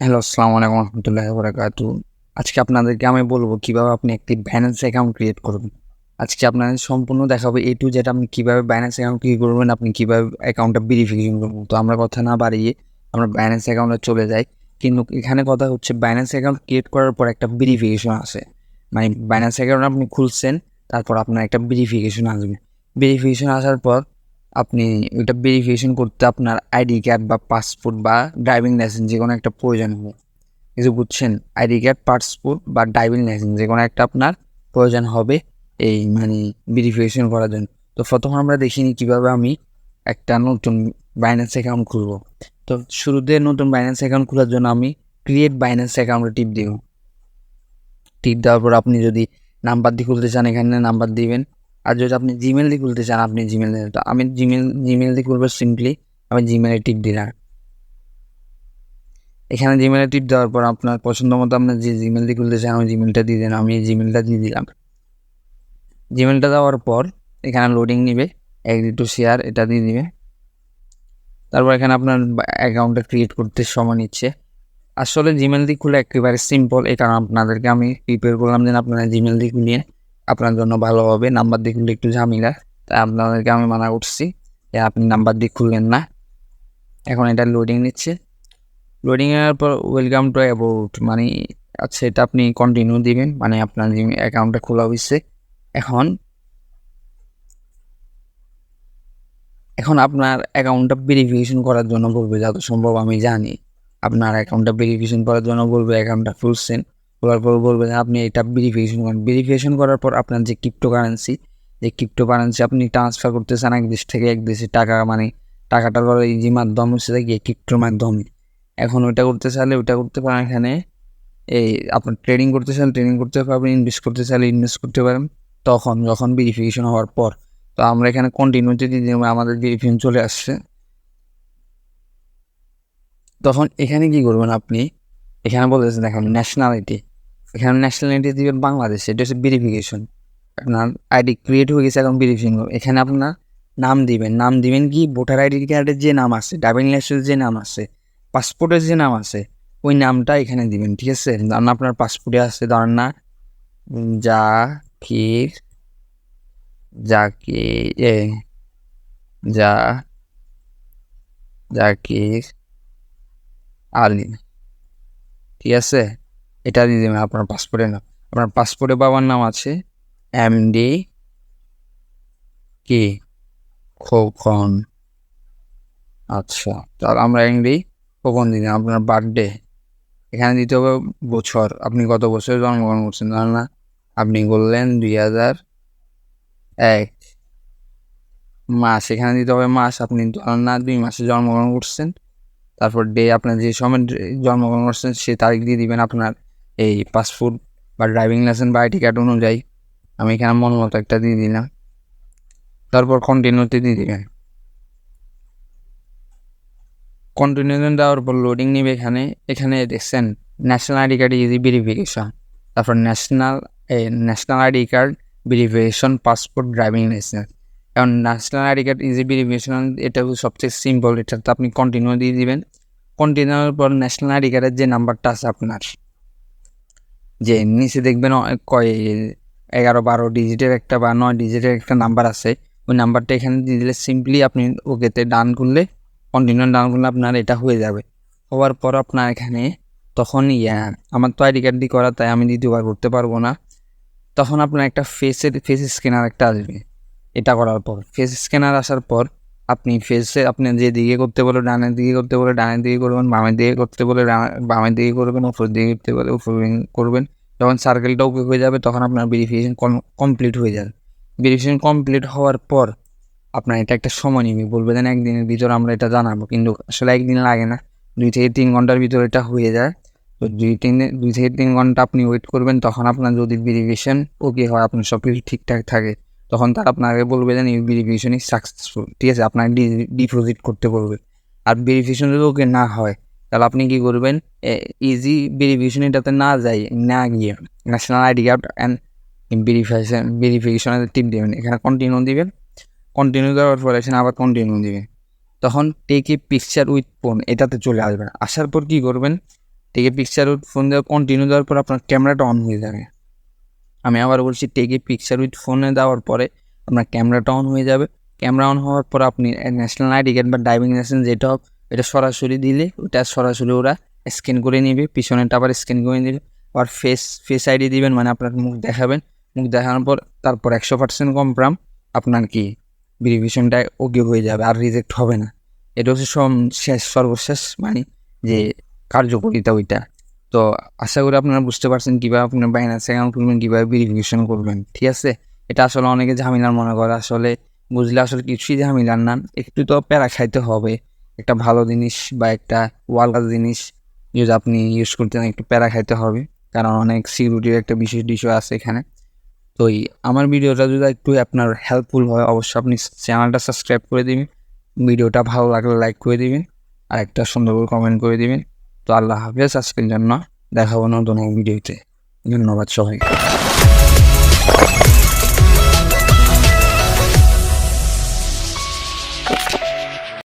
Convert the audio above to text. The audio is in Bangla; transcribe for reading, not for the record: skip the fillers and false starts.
হ্যালো, আসসালামু আলাইকুম রহমতুল্লাহি ওয়া বারাকাতুহু। আজকে আপনাদেরকে আমি বলব কিভাবে আপনি একটি Binance অ্যাকাউন্ট ক্রিয়েট করবেন। আজকে আপনাদের সম্পূর্ণ দেখাবো A to Z আপনি কিভাবে Binance অ্যাকাউন্ট ক্রিয়েট করবেন, আপনি কিভাবে অ্যাকাউন্টটা ভেরিফিকেশন করবেন। তো আমরা কথা না বাড়িয়ে আমরা Binance অ্যাকাউন্টে চলে যাই। কিন্তু এখানে কথা হচ্ছে Binance অ্যাকাউন্ট ক্রিয়েট করার পর একটা ভেরিফিকেশন আসে। মানে Binance অ্যাকাউন্ট আপনি খুলছেন, তারপর আপনার একটা ভেরিফিকেশন আসবে। ভেরিফিকেশন আসার পর আপনি ওইটা ভেরিফিকেশন করতে আপনার আইডি কার্ড বা পাসপোর্ট বা ড্রাইভিং লাইসেন্স যে কোনো একটা প্রয়োজন হবে। কিছু বুঝছেন? আইডি কার্ড, পাসপোর্ট বা ড্রাইভিং লাইসেন্স যে কোনো একটা আপনার প্রয়োজন হবে এই ভেরিফিকেশন করার জন্য। তো প্রথমে আমরা দেখিনি কীভাবে আমি একটা নতুন বাইন্যান্স অ্যাকাউন্ট খুলব। তো শুরুতে নতুন বাইন্যান্স অ্যাকাউন্ট খোলার জন্য আমি ক্রিয়েট বাইন্যান্স অ্যাকাউন্টে টিপ দেব। টিপ দেওয়ার পর আপনি যদি নাম্বার দিয়ে খুলতে চান এখানে নাম্বার দিবেন, আর যদি আপনি জিমেল দিয়ে খুলতে চান আপনি জিমেল দেবেন। তো আমি জিমেল দিয়ে খুলবো, সিম্পলি আমি জিমেলে টিপ দিলাম। এখানে জিমেলে টিপ দেওয়ার পর আপনার পছন্দ মতো আপনার যে জিমেল দিয়ে খুলতে চান ওই জিমেলটা দিয়ে দেন। আমি এই জিমেলটা দিয়ে দিলাম। জিমেলটা দেওয়ার পর এখানে লোডিং নিবে, এগ্রি টু শেয়ার এটা দিয়ে দিবে। তারপর এখানে আপনার অ্যাকাউন্টটা ক্রিয়েট করতে সময় নিচ্ছে। আসলে জিমেল দিয়ে খুলে একেবারে সিম্পল, এই কারণে আপনাদেরকে আমি প্রিপেয়ার করলাম যে আপনারা জিমেল দিয়ে খুলিয়ে আপনার জন্য ভালো হবে। নাম্বার দিয়ে খুললে একটু ঝামেলা, তাই আপনাদেরকে আমি মানা করছি যে আপনি নাম্বার দিয়ে খুলবেন না। এখন এটা লোডিং নিচ্ছে। লোডিং এর পর ওয়েলকাম টু অ্যাবাউট আচ্ছা, এটা আপনি কন্টিনিউ দিবেন, মানে আপনার যে অ্যাকাউন্টটা খোলা হয়েছে। এখন এখন আপনার অ্যাকাউন্টটা ভেরিফিকেশন করার জন্য বলবে, যত সম্ভব আমি জানি আপনার অ্যাকাউন্টটা ভেরিফিকেশন করার জন্য বলবে। অ্যাকাউন্টটা খুলছেন, খোলার পর বলবে যে আপনি এটা ভেরিফিকেশন করেন। ভেরিফিকেশন করার পর আপনার যে ক্রিপ্টোকারেন্সি আপনি ট্রান্সফার করতে চান এক দেশ থেকে এক দেশে টাকা, টাকাটার বড় ইজি মাধ্যম হচ্ছে গিয়ে ক্রিপ্টোর মাধ্যমে। এখন ওইটা করতে চাইলে ওইটা করতে পারেন। এখানে এই আপনার ট্রেডিং করতে চান ট্রেডিং করতে পারবেন, ইনভেস্ট করতে চাইলে ইনভেস্ট করতে পারেন যখন ভেরিফিকেশন হওয়ার পর। তো আমরা এখানে কন্টিনিউতে দিয়ে আমাদের ভেরিফিকেশন চলে আসছে। তখন এখানে কি করবেন আপনি, এখানে বলতেছেন দেখেন ন্যাশনালিটি, এখানে ন্যাশনালিটি দিবেন বাংলাদেশ, এটা হচ্ছে ভেরিফিকেশন। আপনার আইডি ক্রিয়েট হয়ে গেছে, এখন ভেরিফিকেশন করবেন। এখানে আপনার নাম দিবেন কি ভোটার আইডি কার্ডের যে নাম আছে, ড্রাইভিং লাইসেন্সের যে নাম আছে, পাসপোর্টের যে নাম আছে, ওই নামটা এখানে দিবেন। ঠিক আছে, ধরেন আপনার পাসপোর্টে আছে, ধরেন না জাকির জাকির এ জা জাকির আলী, ঠিক আছে, এটা দিয়ে দেবেন আপনার পাসপোর্টে নাম। আপনার পাসপোর্টে বাবার নাম আছে এমডি কি খোকন। আচ্ছা, তাহলে আমরা এমডি খোকন দিলাম। আপনার বার্থডে এখানে দিতে হবে, বছর আপনি কত বছরে জন্মগ্রহণ করছেন, জানেন না? আপনি বললেন 2001। মাস এখানে দিতে হবে মাস, আপনি ধরেন না 2 মাসে জন্মগ্রহণ করছেন। তারপর ডে আপনার যে সময় জন্মগ্রহণ করছেন সে তারিখ দিয়ে দিবেন আপনার এই পাসপোর্ট বা ড্রাইভিং লাইসেন্স বা আইডি কার্ড অনুযায়ী। আমি এখানে মন মতো একটা দিয়ে দিলাম। তারপর কন্টিনিউতে দিয়ে দিবেন। কন্টিনিউশন দেওয়ার পর লোডিং নিবে। এখানে দেখছেন national ID card easy verification, তারপর national ID card verification, passport, driving licence. এখন national ID card easy verification এটা সবচেয়ে সিম্পল, এটা তো আপনি কন্টিনিউ দিয়ে দিবেন। কন্টিনিউর পর ন্যাশনাল আইডি কার্ডের যে নাম্বারটা আছে আপনার, যে নিচে দেখবেন 11-12 ডিজিটের একটা বা 9 ডিজিটের একটা নাম্বার আছে, ওই নাম্বারটা এখানে দিয়ে দিলে সিম্পলি আপনি ওকেতে ডান করলে, কন্টিনিউ ডান করলে আপনার এটা হয়ে যাবে। হওয়ার পর আপনার এখানে তখন আমার তো আইডি কার্ড দিয়ে করা, তাই আমি দ্বিতীয়বার করতে পারবো না। তখন আপনার একটা ফেস স্ক্যানার একটা আসবে। এটা করার পর ফেস স্ক্যানার আসার পর আপনি আপনি যেদিকে করতে বলে ডানের দিকে করতে বলে ডানের দিকে করবেন, বামের দিকে করতে বলে বামের দিকে করবেন, উপর দিকে করতে বলে উপর করবেন। যখন সার্কেলটা উপরে হয়ে যাবে তখন আপনার ভেরিফিকেশন কমপ্লিট হয়ে যাবে। ভেরিফিকেশন কমপ্লিট হওয়ার পর আপনার এটা একটা সময় নিবে, বলবে যেন একদিনের ভিতর আমরা এটা জানাবো, কিন্তু আসলে একদিন লাগে না, 2 থেকে 3 ঘন্টার ভিতরে এটা হয়ে যায়। তো 2 থেকে 3 ঘন্টা আপনি ওয়েট করবেন। তখন আপনার যদি ভেরিফিকেশন ওকে হয়, আপনার সব কিছু ঠিকঠাক থাকে, তখন তারা আপনাকে বলবে যে এই ভেরিফিকেশন ইজ সাকসেসফুল। ঠিক আছে, আপনাকে ডিপোজিট করতে বলবে। আর ভেরিফিকেশন যদি ওকে না হয় তাহলে আপনি কি করবেন, ইজি ভেরিফিকেশন এটাতে না গিয়ে ন্যাশনাল আইডি কার্ড অ্যান্ড ভেরিফিকেশনের টিপ দেবেন। এখানে কন্টিনিউ দিবেন। কন্টিনিউ দেওয়ার পর এখানে আবার কন্টিনিউ দিবেন। তখন take a picture with phone এটাতে চলে আসবেন। আসার পর কী করবেন, টেকে পিকচার উইথ ফোন দেওয়া কন্টিনিউ দেওয়ার পর আপনার ক্যামেরাটা অন হয়ে যাবে। আমি আবার বলছি, টেকে পিকচার উইথ ফোনে দেওয়ার পরে আপনার ক্যামেরাটা অন হয়ে যাবে। ক্যামেরা অন হওয়ার পর আপনি ন্যাশনাল আইডি কার্ড বা ড্রাইভিং লাইসেন্স যেটা হোক এটা সরাসরি দিলে ওটা সরাসরি ওরা স্ক্যান করে নেবে, পিছনেরটা আবার স্ক্যান করে নেবে। আবার ফেস আইডি দিবেন, মানে আপনার মুখ দেখাবেন। মুখ দেখানোর পর তারপর 100% কনফার্ম আপনার কি ভেরিফিকেশনটা ওকে হয়ে যাবে, আর রিজেক্ট হবে না। এটা হচ্ছে সর্বশেষ মানে যে কার্যকরিতা ওইটা। তো আশা করি আপনারা বুঝতে পারছেন কীভাবে আপনার বাইন্যান্স অ্যাকাউন্ট খুলবেন, কীভাবে ভেরিফিকেশন করবেন। ঠিক আছে, এটা আসলে অনেকে ঝামেলার মনে করে, আসলে বুঝলে আসলে কিছুই ঝামেলার না। একটু তো প্যারা খাইতে হবে। একটা ভালো জিনিস বা একটা ওয়ার্ল্ড জিনিস যদি আপনি ইউজ করতে চান, একটু প্যারা খাইতে হবে, কারণ অনেক সিকিউরিটির একটা বিষয় আছে এখানে। তো আমার ভিডিওটা যদি একটু আপনার হেল্পফুল হয়, অবশ্যই আপনি চ্যানেলটা সাবস্ক্রাইব করে দিবেন, ভিডিওটা ভালো লাগলে লাইক করে দিবেন, আর একটা সুন্দর করে কমেন্ট করে দিবেন। তো আল্লাহ হাফেজ, আজকের জন্য দেখাবো নতুন ভিডিওতে। ধন্যবাদ সবাইকে।